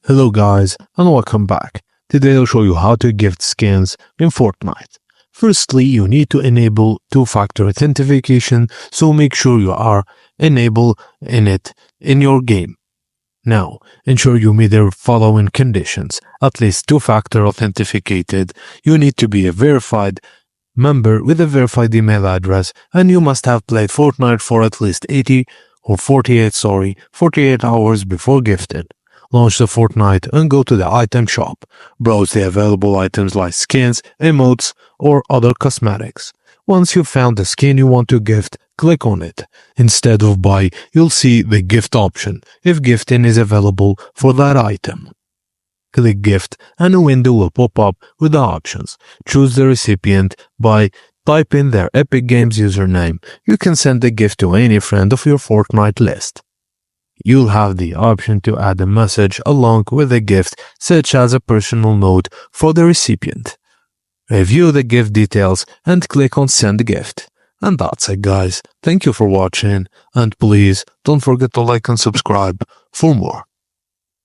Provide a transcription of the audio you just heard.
Hello guys and welcome back. Today I'll show you how to gift skins in Fortnite. Firstly, you need to enable two-factor authentication, so make sure you are enabled in your game. Now, ensure you meet the following conditions. At least two-factor authenticated, you need to be a verified member with a verified email address, and you must have played Fortnite for at least 48 hours before gifting. Launch the Fortnite and go to the item shop. Browse the available items like skins, emotes, or other cosmetics. Once you've found the skin you want to gift, click on it. Instead of buy, you'll see the gift option if gifting is available for that item. Click gift and a window will pop up with the options. Choose the recipient by type in their Epic Games username. You can send the gift to any friend of your Fortnite list. You'll have the option to add a message along with the gift, such as a personal note for the recipient. Review the gift details and click on Send Gift. And that's it guys. Thank you for watching and please don't forget to like and subscribe for more.